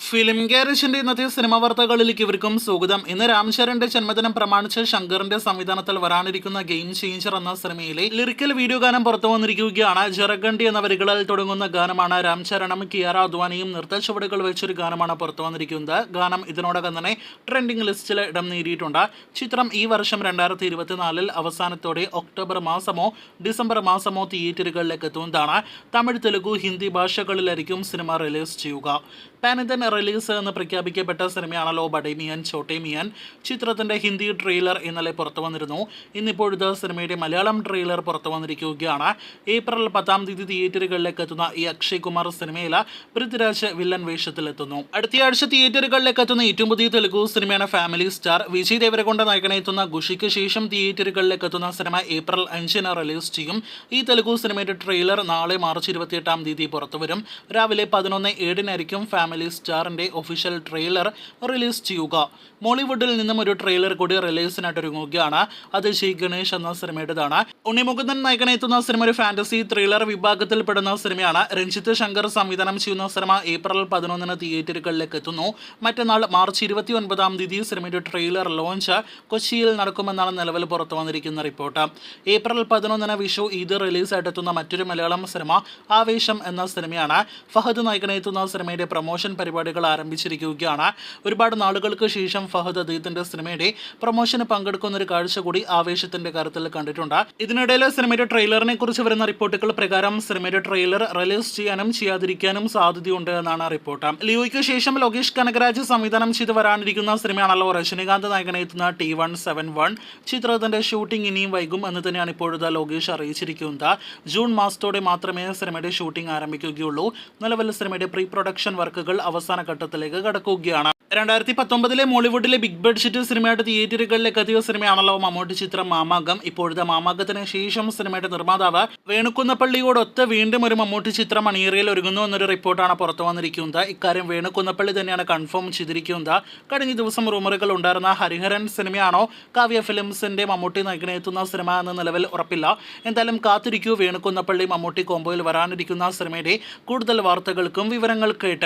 Film ഗാരേജിന്റെ ഇന്നത്തെ cinema വാർത്തകളിലേക്ക് ഇവർക്കും സ്വാഗതം. ഇന്ന് രാംചരന്റെ ജന്മദിനം പ്രമാണിച്ച് ശങ്കറിന്റെ സംവിധാനത്തിൽ വരാനിരിക്കുന്ന ഗെയിം ചേഞ്ചർ എന്ന സിനിമയിലെ ലിറിക്കൽ വീഡിയോ ഗാനം പുറത്തു വന്നിരിക്കുകയാണ്. ജറഗണ്ടി എന്ന വരികളിൽ തുടങ്ങുന്ന ഗാനമാണ്. രാംചരണും കിയാര അദ്വാനിയും നൃത്തച്ചുവടുകൾ വെച്ചൊരു ഗാനമാണ് പുറത്തു വന്നിരിക്കുന്നത്. ഗാനം ഇതിനോടകം തന്നെ ട്രെൻഡിംഗ് ലിസ്റ്റിൽ ഇടം നേടിയിട്ടുണ്ട്. ചിത്രം ഈ വർഷം 2024 അവസാനത്തോടെ ഒക്ടോബർ മാസമോ ഡിസംബർ മാസമോ തിയേറ്ററുകളിലേക്ക് എത്തുന്നതാണ്. തമിഴ്, തെലുഗു, ഹിന്ദി ഭാഷകളിലായിരിക്കും സിനിമ റിലീസ് ചെയ്യുക. പാൻ ഇന്ത്യൻ റിലീസ് എന്ന് പ്രഖ്യാപിക്കപ്പെട്ട സിനിമയാണല്ലോ ബഡേ മിയാൻ ചോട്ടെ മിയാൻ. ചിത്രത്തിന്റെ ഹിന്ദി ട്രെയിലർ ഇന്നലെ പുറത്തു വന്നിരുന്നു. ഇന്നിപ്പോഴത്തെ സിനിമയുടെ മലയാളം ട്രെയിലർ പുറത്തു വന്നിരിക്കുകയാണ്. ഏപ്രിൽ 10 തിയേറ്ററുകളിലേക്ക് എത്തുന്ന ഈ അക്ഷയ് കുമാർ സിനിമയിൽ പൃഥ്വിരാജ് വില്ലൻ വേഷത്തിലെത്തുന്നു. അടുത്തയാഴ്ച തിയേറ്ററുകളിലേക്ക് എത്തുന്ന ഏറ്റവും പുതിയ തെലുഗു സിനിമയാണ് ഫാമിലി സ്റ്റാർ. വിജയ് ദേവരകൊണ്ട നായകനെത്തുന്ന ഖുഷിക്ക് ശേഷം തിയേറ്ററുകളിലേക്ക് എത്തുന്ന സിനിമ ഏപ്രിൽ 5 റിലീസ് ചെയ്യും. ഈ തെലുഗു സിനിമയുടെ ട്രെയിലർ നാളെ മാർച്ച് 28 പുറത്തുവരും. രാവിലെ 11:07 ഫാമിലി സ്റ്റാറിന്റെ ഒഫീഷ്യൽ ട്രെയിലർ റിലീസ് ചെയ്യുക. മോളിവുഡിൽ നിന്നും ഒരു ട്രെയിലർ കൂടി റിലീസിനായിട്ട് ഒരുങ്ങുകയാണ്. അത് ജയ് ഗണേഷ് എന്ന സിനിമയുടേതാണ്. ഉണ്ണിമുകുന്ദൻ നായകനെത്തുന്ന സിനിമ ഒരു ഫാന്റസി ത്രില്ലർ വിഭാഗത്തിൽപ്പെടുന്ന സിനിമയാണ്. രഞ്ജിത്ത് ശങ്കർ സംവിധാനം ചെയ്യുന്ന സിനിമ ഏപ്രിൽ 11 തിയേറ്ററുകളിലേക്ക് എത്തുന്നു. മറ്റന്നാൾ മാർച്ച് 29 സിനിമയുടെ ട്രെയിലർ ലോഞ്ച് കൊച്ചിയിൽ നടക്കുമെന്നാണ് നിലവിൽ പുറത്തു വന്നിരിക്കുന്ന റിപ്പോർട്ട്. ഏപ്രിൽ 11 വിഷു ഈദ് റിലീസായിട്ട് എത്തുന്ന മറ്റൊരു മലയാളം സിനിമ ആവേശം എന്ന സിനിമയാണ്. ഫഹദ് നായകനെത്തുന്ന സിനിമയുടെ പ്രൊമോഷൻ പരിപാടികൾ ആരംഭിച്ചിരിക്കുകയാണ്. ഒരുപാട് നാളുകൾക്ക് ശേഷം ഫഹദ് അദ്ദേഹത്തിന്റെ സിനിമയുടെ പ്രൊമോഷന് പങ്കെടുക്കുന്ന ഒരു കാഴ്ച കൂടി ആവേശത്തിന്റെ കാര്യത്തിൽ കണ്ടിട്ടുണ്ട്. ഇതിനിടയിൽ സിനിമയുടെ ട്രെയിലറിനെ കുറിച്ച് വരുന്ന റിപ്പോർട്ടുകൾ പ്രകാരം സിനിമയുടെ ട്രെയിലർ റിലീസ് ചെയ്യാനും ചെയ്യാതിരിക്കാനും സാധ്യതയുണ്ട് എന്നാണ് റിപ്പോർട്ട്. ലിയോയ്ക്ക് ശേഷം ലോകേഷ് കനകരാജ് സംവിധാനം ചെയ്ത് വരാനിരിക്കുന്ന സിനിമയാണല്ലോ രജനികാന്ത് നായകനെത്തുന്ന T171. ചിത്രത്തിന്റെ ഷൂട്ടിംഗ് ഇനിയും വൈകും എന്ന് തന്നെയാണ് ഇപ്പോഴത്തെ ലോകേഷ് അറിയിച്ചിരിക്കുന്നത്. ജൂൺ മാസത്തോടെ മാത്രമേ സിനിമയുടെ ഷൂട്ടിംഗ് ആരംഭിക്കുകയുള്ളൂ. നിലവിൽ സിനിമയുടെ പ്രീ പ്രൊഡക്ഷൻ വർക്കുകൾ അവസാന ഘട്ടത്തിലേക്ക് കടക്കുകയാണ്. 2019 മോളിവുഡിലെ ബിഗ് ബഡ്ജറ്റ് സിനിമയായിട്ട് തിയേറ്ററുകളിലേക്ക് എത്തിയ സിനിമയാണല്ലോ മമ്മൂട്ടി ചിത്രം മാമാങ്കം. ഇപ്പോഴത്തെ മാമാങ്കത്തിന് ശേഷം സിനിമയുടെ നിർമ്മാതാവ് വേണുകുന്നപ്പള്ളിയോടൊത്ത് വീണ്ടും ഒരു മമ്മൂട്ടി ചിത്രം അണിയറയിൽ ഒരുങ്ങുന്നു എന്നൊരു റിപ്പോർട്ടാണ് പുറത്തു വന്നിരിക്കുന്നത്. ഇക്കാര്യം വേണുകുന്നപ്പള്ളി തന്നെയാണ് കൺഫേം ചെയ്തിരിക്കുന്നത്. കഴിഞ്ഞ ദിവസം റൂമറുകൾ ഉണ്ടായിരുന്ന ഹരിഹരൻ സിനിമയാണോ കാവ്യ ഫിലിംസിന്റെ മമ്മൂട്ടി നായകനെത്തുന്ന സിനിമ എന്ന് നിലവിൽ ഉറപ്പില്ല. എന്തായാലും കാത്തിരിക്കൂ. വേണുകുന്നപ്പള്ളി മമ്മൂട്ടി കോംബോയിൽ വരാനിരിക്കുന്ന സിനിമയുടെ കൂടുതൽ വാർത്തകൾക്കും വിവരങ്ങൾ കേട്ട്